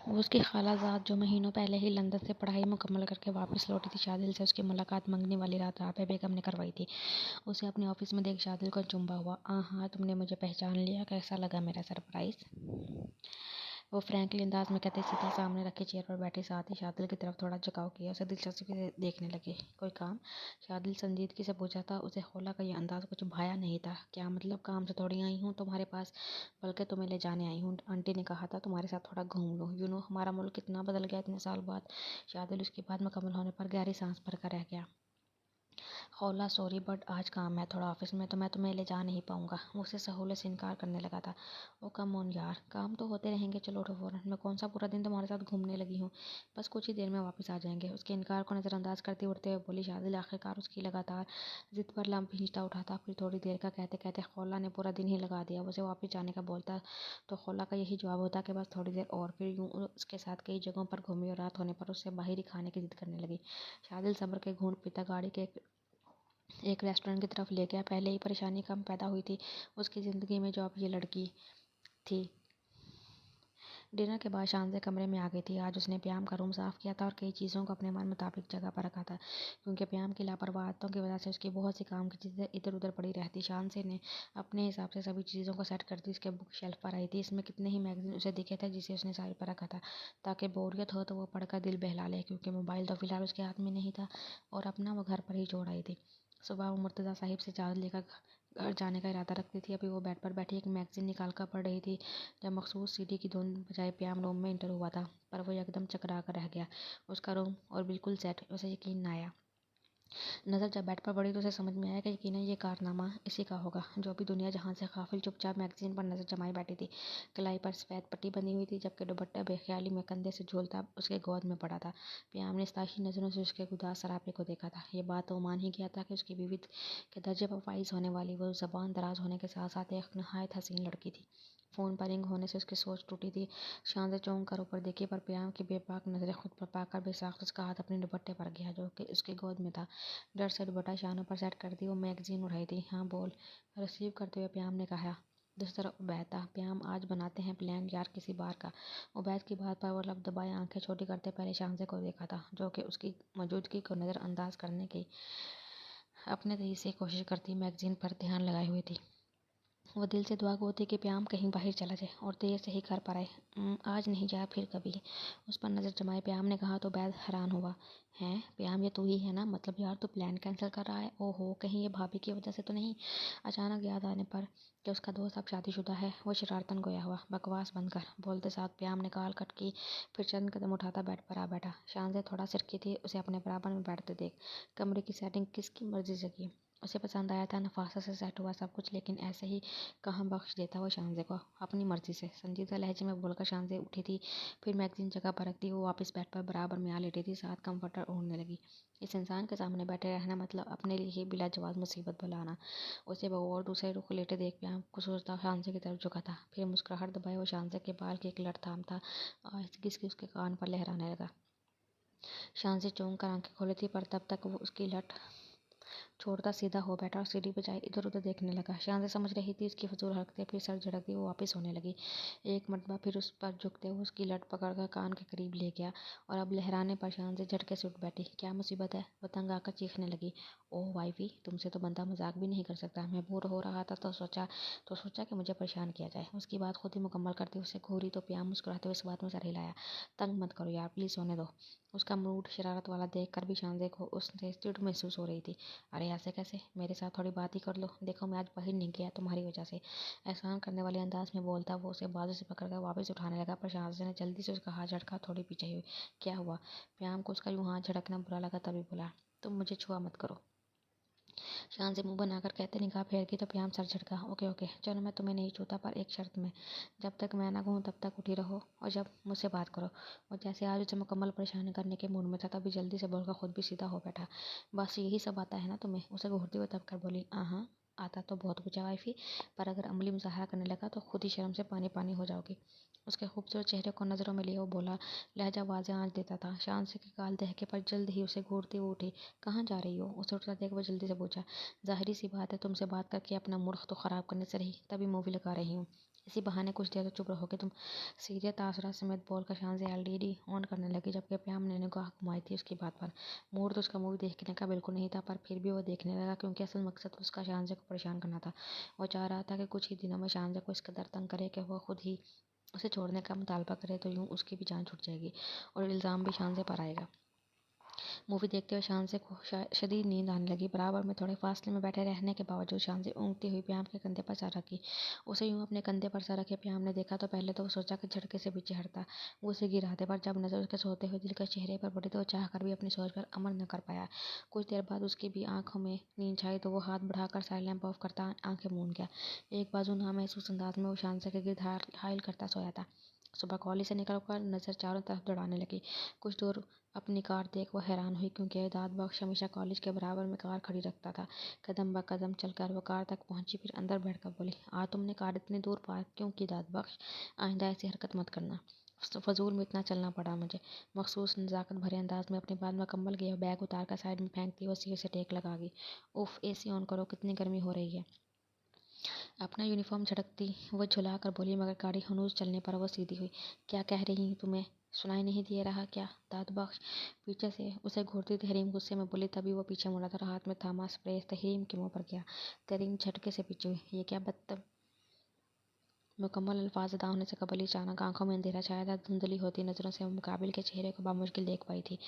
वो उसकी खालाजाद जो महीनों पहले ही लंदन से पढ़ाई मुकम्मल करके वापस लौटी थी। शादिल से उसकी मुलाकात मंगनी वाली रात राबिया बेगम ने करवाई थी। उसे अपने ऑफिस में देख शादिल को चुंबा हुआ। हाँ, तुमने मुझे पहचान लिया, कैसा लगा मेरा सरप्राइज? वो फ्रैंकली अंदाज में कहते सीधा सामने रखी चेयर पर बैठी, साथ ही शादिल की तरफ थोड़ा झुकाव किया। उसे दिलचस्पी से देखने लगी। कोई काम? शादिल संजीदगी से पूछा था। उसे होला का यह अंदाज कुछ भाया नहीं था। क्या मतलब? काम से थोड़ी आई हूँ तुम्हारे पास, बल्कि तुम्हें ले जाने आई हूँ। आंटी ने कहा था तुम्हारे साथ थोड़ा घूम लूँ। हमारा मुल्क कितना बदल गया इतने साल बाद। शादिल उसकी बात मुकम्मल होने पर गहरी सांस भरकर रह गया। खौला, सॉरी बट आज काम है थोड़ा ऑफिस में, तो मैं तुम्हें ले जा नहीं पाऊंगा। वो उससे सहूलत से इनकार करने लगा था। ओ कम ऑन यार, काम तो होते रहेंगे, चलो उठो फौरन। मैं कौन सा पूरा दिन तुम्हारे साथ घूमने लगी हूँ, बस कुछ ही देर में वापस आ जाएंगे। उसके इनकार को नज़रअंदाज करते उठते हुए बोली शादिल। आखिरकार उसकी लगातार जिद पर लम्ब खींचता उठा था। फिर थोड़ी देर का कहते कहते खौला ने पूरा दिन ही लगा दिया। उसे वापस जाने का बोलता तो खौला का यही जवाब होता कि बस थोड़ी देर और। फिर यूँ उसके साथ कई जगहों पर घूमी और रात होने पर उससे बाहरी खाने की जिद करने लगी। शादिल सब्र के घूंट पीता गाड़ी के एक रेस्टोरेंट की तरफ ले गया। पहले ही परेशानी कम पैदा हुई थी उसकी ज़िंदगी में, जो अब ये लड़की थी। डिनर के बाद शांति कमरे में आ गई थी। आज उसने प्याम का रूम साफ़ किया था और कई चीज़ों को अपने मन मुताबिक जगह पर रखा था, क्योंकि प्याम की लापरवाह आदतों की वजह से उसकी बहुत सी काम की चीज़ें इधर उधर पड़ी रहती। शांति ने अपने हिसाब से सभी चीज़ों को सेट कर दी। उसके बुक शेल्फ पर आई थी। इसमें कितने ही मैगजीन उसे दिखे थे जिसे उसने साइड पर रखा था, ताकि बोरियत हो तो वो पढ़कर दिल बहला ले, क्योंकि मोबाइल तो फिलहाल उसके हाथ में नहीं था और अपना वो घर पर ही छोड़ आई थी। सुबह वो मुर्तज़ा साहिब से चादर लेकर घर जाने का इरादा रखती थी। अभी वो बेड पर बैठी एक मैगजीन निकाल कर पढ़ रही थी जब मखसूस सीढ़ी की धुन बजाए प्याम रूम में इंटर हुआ था, पर वो एकदम चकरा कर रह गया। उसका रूम और बिल्कुल सेट, उसे यकीन न आया। नज़र जब बेड पर पड़ी तो उसे समझ में आया कि यकीनन ये कारनामा इसी का होगा, जो भी दुनिया जहाँ से काफिल चुपचाप मैगजीन पर नजर जमाई बैठी थी। कलाई पर सफेद पट्टी बंधी हुई थी, जबकि दुपट्टा बेख्याली में कंधे से झूलता उसके गोद में पड़ा था। प्याम ने ताशी नजरों से उसके उदास सरापे को देखा था। ये बात तो मान ही गया था कि उसकी बीवी के दर्जे पर फाइज होने वाली वो जबान दराज होने के साथ साथ एक नहायत हसीन लड़की थी। फ़ोन पर रिंग होने से उसकी सोच टूटी थी। शान से चौंक कर ऊपर देखी, पर प्याम की बेबाक नज़रें खुद पर पाकर बेसाख्त उसका हाथ अपने दुपट्टे पर गया, जो कि उसकी गोद में था। डर से दुपट्टा शानों पर सेट कर दी। वो मैगजीन उठाई थी। हाँ बोल, रिसीव करते हुए प्याम ने कहा। दूसरी तरफ उबैद था। प्याम आज बनाते हैं प्लान यार किसी बार का। उबैद की बात पर वो लब दबाए आंखें छोटी करते पहले शांसे को देखा था, जो कि उसकी मौजूदगी को नज़रअंदाज करने की अपने तेजी से कोशिश करती मैगजीन पर ध्यान लगाए हुई थी। वो दिल से दुआ गो थी कि प्याम कहीं बाहर चला जाए और देर से ही घर पर आए। आज नहीं जाए फिर कभी। उस पर नज़र जमाए प्याम ने कहा तो बैद हैरान हुआ। हैं प्याम, ये तू ही है ना? मतलब यार तू प्लान कैंसिल कर रहा है? ओहो, कहीं ये भाभी की वजह से तो नहीं? अचानक याद आने पर कि उसका दोस्त अब शादीशुदा है, वो शरारतन गोया हुआ। बकवास बंद कर, बोलते साथ प्याम ने काल कट की। फिर चंद कदम उठाता बेड पर आ बैठा। शान से थोड़ा सिरकी थी उसे अपने बराबर में बैठते देख। कमरे की सेटिंग किसकी मर्जी से की? उसे पसंद आया था, नफासा से सेट हुआ सब कुछ, लेकिन ऐसे ही कहाँ बख्श देता वो शानज़े को अपनी मर्जी से। संजीदा लहजे में बोलकर शानज़े उठी थी। फिर मैगजीन जगह पर रख दी, वो वापस बेड पर बराबर में आ लेटी थी, साथ कंफर्टर ओढ़ने लगी। इस इंसान के सामने बैठे रहना मतलब अपने लिए ही बिला जवाब मुसीबत बुलाना। उसे बगौर दूसरे रुख लेटे देख प्याम कुछ सोचता शानज़े की तरफ झुका था। फिर मुस्कुराहट दबाए वो शानज़े के बाल की एक लट थामता, आहिस्तगी से उसके कान पर लहराने लगा। शानज़े चौंक कर आंखें खोली थी, पर तब तक वो उसकी लट छोड़ता सीधा हो बैठा और सीढ़ी बजाय इधर उधर देखने लगा। शान से समझ रही थी इसकी फजूल हरकतें, फिर सर झटक दी, वो वापस होने लगी। एक मरतबा फिर उस पर झुकते हुए उसकी लट पकड़कर कान के करीब ले गया और अब लहराने पर शान से झटके से उठ बैठी। क्या मुसीबत है? वो तंग आकर चीखने लगी। ओह वाइफी, तुमसे तो बंदा मजाक भी नहीं कर सकता। मैं बोर हो रहा था तो सोचा कि मुझे परेशान किया जाए। उसकी बात खुद ही मुकम्मल करते उसे घूरी तो प्याम मुस्कुराते हुए इस बात में सर हिलाया। तंग मत करो यार, प्लीज़ सोने दो। उसका मूड शरारत वाला देख कर भी शानजे को उससे चिढ़ महसूस हो रही थी। अरे ऐसे कैसे? मेरे साथ थोड़ी बात ही कर लो। देखो मैं आज बाहर नहीं गया तुम्हारी वजह से। एहसान करने वाले अंदाज में बोलता वो उसे बाजू से पकड़कर वापस उठाने लगा, पर शानजे ने जल्दी से उसका हाथ झटका, थोड़ी पीछे हुई। क्या हुआ? प्याम को उसका यूं हाथ झटकना बुरा लगा, तभी बोला, तुम मुझे छुआ मत करो। शान से मुंह बनाकर कहते निगाह फेर की तो प्याम सर झटका। ओके ओके चलो, मैं तुम्हें नहीं छूता, पर एक शर्त में। जब तक मैं ना कहूँ तब तक उठी रहो और जब मुझसे बात करो। और जैसे आज उसे मुकम्मल परेशान करने के मूड में था, तभी जल्दी से बोलकर खुद भी सीधा हो बैठा। बस यही सब आता है ना तुम्हें? उसे घूरते हुए तब कर बोली। हाँ, आता तो बहुत कुछ है वाइफी, पर अगर अमली मुजाहरा करने लगा तो खुद ही शर्म से पानी पानी हो जाओगी। उसके खूबसूरत चेहरे को नज़रों में लिए वो बोला, लहजा वाज़ेह आंच देता था। शान से के गाल दहके पर जल्द ही उसे घूरती वो उठी। कहाँ जा रही हो? उसे उठता देख वो जल्दी से पूछा। ज़ाहिर सी बात है, तुमसे बात करके अपना मूड तो ख़राब करने से रही, तभी मूवी लगा रही हूँ। इसी बहाने कुछ देर तो चुप रहोगे तुम? सीरियत तासुरात समेत बोलकर शान से एलईडी ऑन करने लगी, जबकि प्याम ने निगाह घुमाई थी उसकी बात पर। मूड तो उसका मूवी देखने का बिल्कुल नहीं था, पर फिर भी वो देखने लगा क्योंकि असल मकसद उसका शानजे को परेशान करना था। वो चाह रहा था कि कुछ ही दिनों में शानजे को इस कदर तंग करे कि वह खुद ही उसे छोड़ने का मुतालबा करे, तो यूँ उसकी भी जान छूट जाएगी और इल्ज़ाम भी शान से पर आएगा। मूवी देखते हुए शान से को शदीद नींद आने लगी। बराबर में थोड़े फासले में बैठे रहने के बावजूद शान से ऊँगती हुई प्याम के कंधे पर सर रखी। उसे यूँ अपने कंधे पर सर रखे प्याम ने देखा तो पहले तो वो सोचा कि झटके से पीछे हटता, वो उसे गिराते, पर जब नज़र उसके सोते हुए दिल के चेहरे पर पड़ी तो वो चाह कर भी अपनी सोच पर अमल न कर पाया। कुछ देर बाद उसकी भी आंखों में नींद छाई तो वो हाथ बढ़ाकर साइड लैंप ऑफ करता आंखें मूंद गया। एक बाजू नामहसूस अंदाज में वो शान से के गिर्द हाइल करता सोया था। सुबह कॉलेज से निकलकर नज़र चारों तरफ दौड़ाने लगी। कुछ दूर अपनी कार देख वह हैरान हुई क्योंकि दाद बख्श हमेशा कॉलेज के बराबर में कार खड़ी रखता था। कदम ब कदम चलकर वो कार तक पहुंची, फिर अंदर बैठकर बोली, आज तुमने कार इतनी दूर पार्क क्यों की दाद बख्श? आइंदा ऐसी हरकत मत करना। फजूल में इतना चलना पड़ा मुझे। मखसूस नज़ाकत भरे अंदाज में अपनी बात मुकम्मल किया, बैग उतार कर साइड में फेंकती वो सीट से टेक लगा गई। उफ, एसी ऑन करो, कितनी गर्मी हो रही है। अपना यूनिफॉर्म झटकती वो झुला कर बोली, मगर गाड़ी हनूज चलने पर वो सीधी हुई। क्या कह रही हूँ, तुम्हें सुनाई नहीं दे रहा क्या? दाद बख्श पीछे से उसे घूरती तहरीम गुस्से में बोली, तभी वो पीछे मुड़ा था, हाथ में थामा स्प्रे तहरीम के मुंह पर गया। तहरीम झटके से पीछे हुई। ये क्या बदतम मुकम्मल अल्फाज अदा होने से कबल ही अचानक आंखों में अंधेरा छाया था। धुंधली होती नज़रों से मुकाबिल के चेहरे को बामुश्किल देख पाई थी।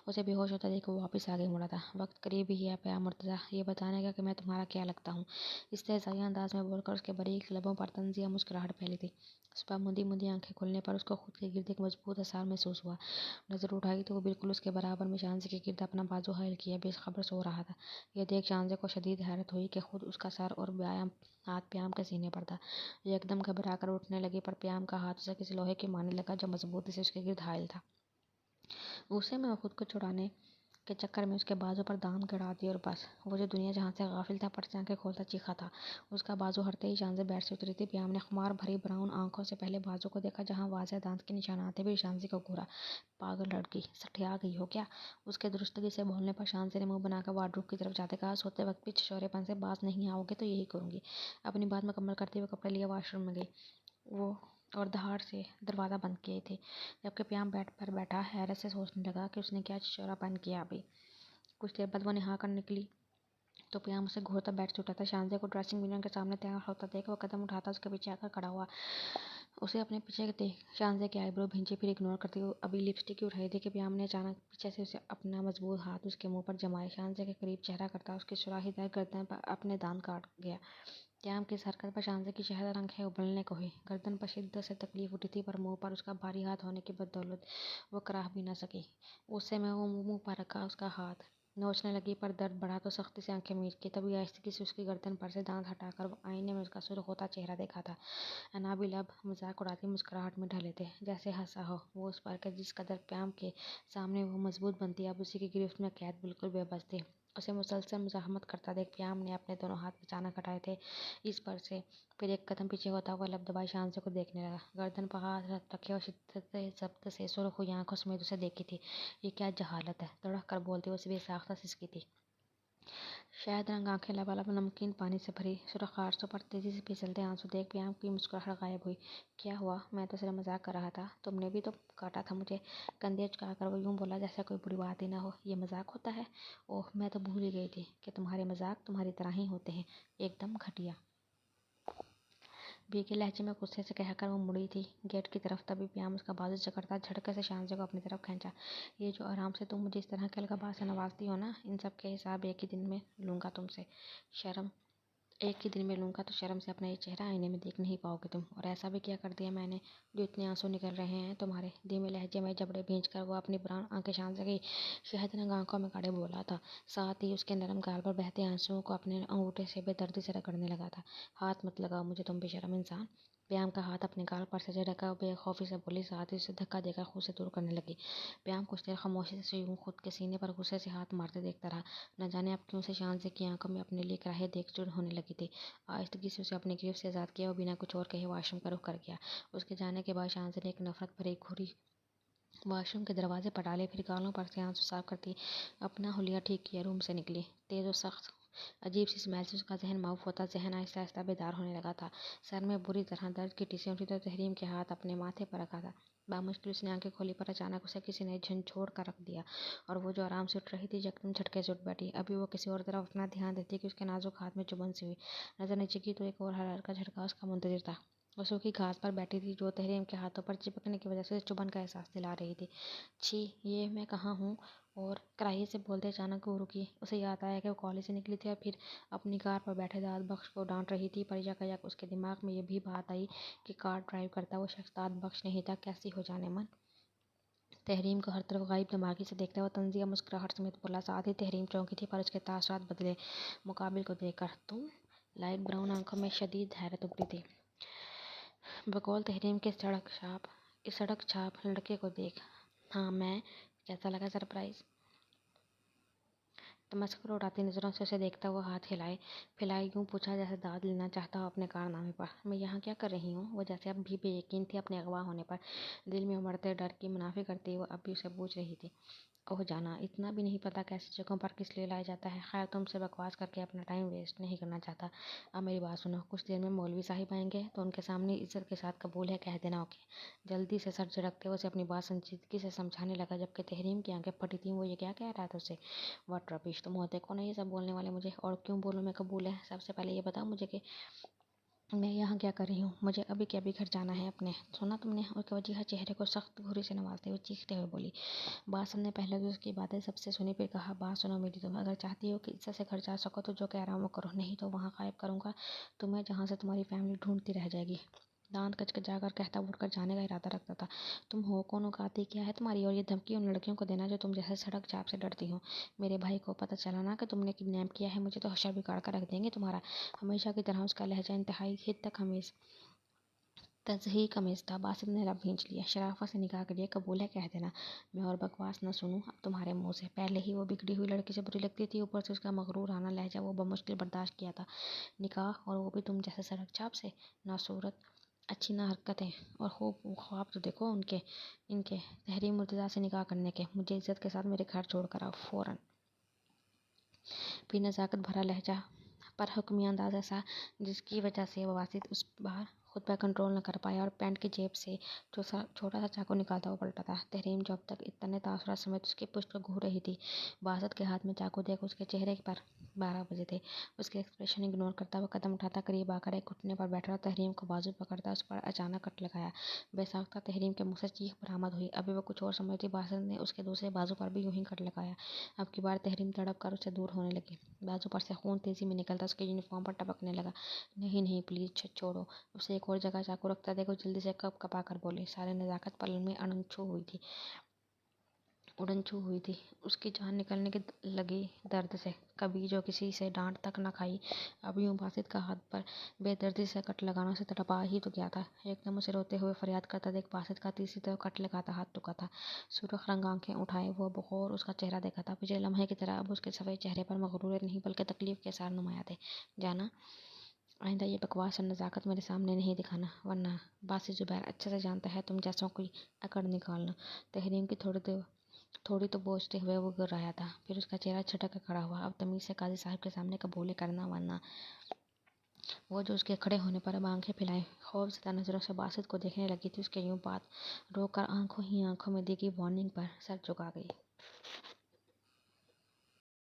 उसे बेहोश होता देख वो वापस आगे मुड़ा था। वक्त करीब ही है पया मुर्तज़ा, ये बताने का कि मैं तुम्हारा क्या लगता हूँ? इस्तेहज़ाई अंदाज में बोलकर उसके बारीक लबों पर तंज़िया मुस्कुराहट फैली थी। सुबह मुंदी मुंदी आंखें खुलने पर उसको खुद के गिर्द एक मजबूत असर महसूस हुआ। नज़र उठाई तो वो बिल्कुल उसके बराबर में शानजे के गिर्द अपना बाजू हायल किए बेखबर सो रहा था। यह देख शानजे को शदीद हैरत हुई कि खुद उसका सर और व्यायाम हाथ प्याम के सीने पर था। ये एकदम घबरा कर उठने लगी, पर प्याम का हाथ उसे किसी लोहे के मारने लगा जो मजबूती से उसके गिर्द हायल था। गुस्से में वो खुद को छुड़ाने के चक्कर में उसके बाजू पर दांत गड़ा दी और बस वो जो दुनिया जहाँ से गाफिल था पट से आंखें खोलता चीखा था। उसका बाजू हटते ही शान से बेड से उतरी थी। प्याम ने खुमार भरी ब्राउन आंखों से पहले बाजू को देखा जहाँ वाज़ेह दांत के निशान आते भी शांति को घूरा। पागल लड़की, सठिया गई हो क्या? उसके दुरुस्तगी से बोलने पर शांति ने मुंह बनाकर वार्डरोब की तरफ जाते कहा, सोते वक्त भी छिछोरेपन से बाज नहीं आओगे तो यही करूंगी। अपनी बात मुकम्मल करते हुए कपड़े लिए वॉशरूम में गई वो और दहाड़ से दरवाज़ा बंद किए थे, जबकि प्याम बेड पर बैठा हैरत से सोचने लगा कि उसने क्या छिछोरापन किया अभी। कुछ देर बाद वो नहा कर निकली तो प्याम उसे घूरता बैठ चुका था। शांजे को ड्रेसिंग मिरर के सामने तैयार होता देख वो कदम उठाता उसके पीछे आकर खड़ा हुआ। उसे अपने पीछे देख शांजे की आईब्रो भींची फिर इग्नोर करती हुई अभी लिपस्टिक उठाई थी कि प्याम ने अचानक पीछे से उसे अपना मजबूत हाथ उसके मुंह पर जमाए। शांजे के करीब चेहरा करता उसकी सुराहीदार गर्दन पर अपने दांत काट गया। प्याम की इस हरकत पर शांजे की शहद आंखें उबलने को हुई। गर्दन पर शिद्दत से तकलीफ उठी थी पर मुंह पर उसका भारी हाथ होने की बदौलत वो कराह भी न सकी। उससे मैं वो मुंह पर रखा उसका हाथ नोचने लगी पर दर्द बढ़ा तो सख्ती से आंखें मीच के तभी आहिस्ते से उसकी गर्दन पर से दांत हटाकर वो आईने में उसका सुर्ख होता चेहरा देखा था। अनाबिल अब मजाक उड़ाती मुस्कुराहट में ढले थे जैसे हंसा हो वो उस पर के जिस कदर प्याम के सामने वो मजबूत बनती अब उसी की गिरफ्त में कैद बिल्कुल बेबस थी। उसे मुसलसल मुजाहमत करता देख प्याम ने अपने दोनों हाथ अचानक हटाए थे इस पर से फिर एक कदम पीछे होता हुआ लब दबाई शांसे को देखने लगा। गर्दन पर हाथ रखे और शिद्दत से जब्त से सुर्ख हुई आंखों समेत उसे देखी थी। ये क्या जहालत है, तड़क कर बोलती हुए बेसाख्ता सिसकी थी। शायद रंग आंखें लबालब नमकीन पानी से भरी सुर्ख आंसू पर तेजी से फिसलते आंसू देख प्याम की मुस्कुराहट गायब हुई। क्या हुआ? मैं तो सिर्फ मजाक कर रहा था। तुमने भी तो काटा था मुझे। कंधे झुकाकर वो यूं बोला जैसे कोई बुरी बात ही ना हो। ये मजाक होता है? ओह मैं तो भूल ही गई थी कि तुम्हारे मजाक तुम्हारी तरह ही होते हैं, एकदम घटिया। भीगे लहजे में गुस्से से कहकर वो मुड़ी थी गेट की तरफ तभी प्याम उसका बाजू जकड़ता झटके से शांजे को अपनी तरफ खींचा। ये जो आराम से तुम मुझे इस तरह के अलगाबाज से नवाजती हो ना, इन सब के हिसाब एक ही दिन में लूँगा तुमसे। शर्म एक ही दिन में लूँगा तो शर्म से अपना ये चेहरा आईने में देख नहीं पाओगे तुम। और ऐसा भी क्या कर दिया मैंने जो इतने आंसू निकल रहे हैं तुम्हारे? धीमे लहजे में जबड़े भींच कर वो अपनी ब्राउन आंखें शांत गई शहद रंग आंखों में गाड़े बोला था। साथ ही उसके नरम गाल पर बहते आंसुओं को अपने अंगूठे से बेदर्दी से रगड़ने लगा था। हाथ मत लगाओ मुझे तुम बेशर्म इंसान। प्याम का हाथ अपने गाल पर से झटका बेखौफी से बोली साथ ही उसे धक्का देकर खुद से दूर करने लगी। प्याम कुछ देर खामोशी से यूं खुद के सीने पर गुस्से से हाथ मारते देखता रहा। न जाने अब क्यों से शांति की आंखों में अपने लिए कराहे देख चुड़ होने लगी थी। आहिस्तगी से उसे अपनी गिरफ्त से आज़ाद किया और बिना कुछ और कहे वाशरूम का रुख कर गया। उसके जाने के बाद शांति ने एक नफरत भरी घूरी वाशरूम के दरवाजे पर डाले फिर गालों पर से आंसू साफ करती अपना हुलिया ठीक किया रूम से निकली। तेज और सख्त अजीब सी स्मेल से उसका जहन माउफ होता जहन आहिस्ता आहिस्ता बेदार होने लगा था। सर में बुरी तरह दर्द की टिसियां उठी तो तहरीम के हाथ अपने माथे पर रखा था। बामुश्किल उसने आंखें खोली पर अचानक उसे किसी ने झंझोड़ कर रख दिया और वो जो आराम से उठ रही थी यकदम झटके से उठ बैठी। अभी वो किसी और तरफ अपना ध्यान देती कि उसके नाजुक हाथ में चुभन सी हुई। नजर नीचे की तो एक और हल्का झटका उसका मुंतजिर था। वो सूखी घास पर बैठी थी जो तहरीम के हाथों पर चिपकने की वजह से चुभन का एहसास दिला रही थी। छी ये मैं कहाँ हूँ? और कराही से बोलते अचानक वो रुकी। उसे याद आया कि वो कॉलेज से निकली थी और फिर अपनी कार पर बैठे दाद बख्श को डांट रही थी पर यकायक उसके दिमाग में ये भी बात आई कि कार ड्राइव करता वो शख्स दाद बख्श नहीं था। कैसी हो जाने मन। तहरीम को हर तरफ गायब दिमागी से देखता हुआ तंजिया मुस्कुराहट समेत बोला। साथ ही तहरीम चौंकी थी पर उसके तासरात बदले मुकाबिल को देखकर। तुम? लाइट ब्राउन आंखों में शदीद हैरत उभरी थी। बकौल तहरीम के सड़क छाप लड़के को देख। हाँ मैं। कैसा लगा सरप्राइज? तमस्कुर उड़ाती नज़रों से उसे देखता हुआ हाथ फैलाए यूं पूछा जैसे दाद लेना चाहता हो अपने कारनामे पर। मैं यहाँ क्या कर रही हूँ? वो जैसे अब भी बेयकीन थी अपने अगवा होने पर। दिल में उमड़ते डर की मुनाफी करती वो अब भी उसे पूछ रही थी। ओह जाना इतना भी नहीं पता कैसी जगहों पर किस लिए लाया जाता है। खैर तुमसे बकवास करके अपना टाइम वेस्ट नहीं करना चाहता। अब मेरी बात सुनो। कुछ देर में मौलवी साहिब आएंगे तो उनके सामने इज्जत के साथ कबूल है कह देना। ओके? जल्दी से सर झटकते हुए उसे अपनी बात संजीदगी से समझाने लगा जबकि तहरीम की आंखें फटी थीं। वो ये क्या कह रहा था उसे? व्हाट रबिश, तुम होते कौन है ये सब बोलने वाले मुझे? और क्यों बोलूँ मैं कबूल है? सबसे पहले ये बताओ मुझे कि मैं यहाँ क्या कर रही हूँ? मुझे अभी के अभी घर जाना है अपने। सुना तुमने? उसके वजीहा चेहरे को सख्त घुरी से नवाजते हुए चीखते हुए बोली। बात सुनने पहले भी उसकी बातें सबसे सुनी फिर कहा बात सुनो मेरी तुम अगर चाहती हो कि इज्जत से घर जा सको तो जो कह रहा हूँ वो करो नहीं तो वहाँ गायब करूँगा तुम्हें जहाँ से तुम्हारी फैमिली ढूंढती रह जाएगी। दांत कचकचाकर कहता उठकर जाने का इरादा रखता था। तुम हो कौन? औकात क्या है तुम्हारी? और ये धमकी उन लड़कियों को देना जो तुम जैसे सड़क चाप से डरती हो। मेरे भाई को पता चला ना कि तुमने किडनैप किया है मुझे तो हशर बिगाड़ कर रख देंगे तुम्हारा। हमेशा की तरह उसका लहजा इंतहाई हिद तक हमेश तज़हीक अमेज़ था। बासित ने लब खींच लिया। शराफत से निकाह के लिए कबूल है कह देना। मैं और बकवास न सुनूं अब तुम्हारे मुंह से। पहले ही वो बिगड़ी हुई लड़की से बुरी लगती थी ऊपर से उसका मगरूर आना लहजा वो बमुश्किल बर्दाश्त किया था। निकाह और वो भी तुम जैसे सड़क चाप से? ना सूरत अच्छी ना हरकतें और खूब ख्वाब तो देखो उनके इनके तहरीम मुर्तज़ा से निकाह करने के। मुझे इज्जत के साथ मेरे घर छोड़ कर आओ फ़ौरन। फिर नज़ाकत भरा लहजा पर हुक्मी अंदाज ऐसा जिसकी वजह से वो वासित उस बार खुद पर कंट्रोल न कर पाया और पैंट की जेब से जो छोटा सा चाकू निकालता हुआ पलटा था। तहरीम जो अब तक इतने तासुरात समेत उसकी पुष्ट को घूर रही थी, बासत के हाथ में चाकू देख उसके चेहरे पर 12 बजे थे। उसके एक्सप्रेशन इग्नोर करता हुआ कदम उठाता करीब आकर एक घुटने पर बैठा और तहरीम को बाजू पकड़ता उस पर अचानक कट लगाया। बेसाख्ता तहरीम के मुंह से चीख बरामद हुई। अभी वो कुछ और समझती, बासत ने उसके दूसरे बाजू पर भी यूं ही कट लगाया। अब की बार तहरीम तड़प कर उससे दूर होने लगी। बाजू पर से खून तेजी में निकलता उसके यूनिफॉर्म पर टपकने लगा। नहीं नहीं प्लीज छोड़ो। उसे एक और जगह चाकू रखता देखो जल्दी से कप कपा कर बोली। सारी नजाकत पल में उड़नछू हुई थी। उसकी जान निकलने की लगी दर्द से। कभी जो किसी से डांट तक न खाई, अब यूं बासित का हाथ पर बेदर्दी से कट लगाना से तड़पा ही तो गया था। एकदम उसे रोते हुए फरियाद करता देख बासित का तीसरी तरफ कट लगाता हाथ टुका था। सुर्ख रंग आंखें उठाए वो बगौर उसका चेहरा देखा था। पिछले लम्हे की तरह अब उसके सफेद चेहरे पर मगरूर नहीं बल्कि तकलीफ के आसार नुमाया थे। जाना, आइंदा ये बकवास और नज़ाकत मेरे सामने नहीं दिखाना, वरना बासी जुबैर अच्छे से जानता है तुम जैसों की अकड़ निकालना। तहरीम की थोड़ी तो बोझते हुए वो गिर रहा था। फिर उसका चेहरा छटक कर खड़ा हुआ। अब तमीज से काजी साहब के सामने कबूले करना, वरना वो जो उसके खड़े होने पर अब आंखें फैलाए खौफजदा नजरों से बासित को देखने लगी थी। उसके यूं बात रोक कर आंखों ही आंखों में दी गई वार्निंग पर सर झुका गई।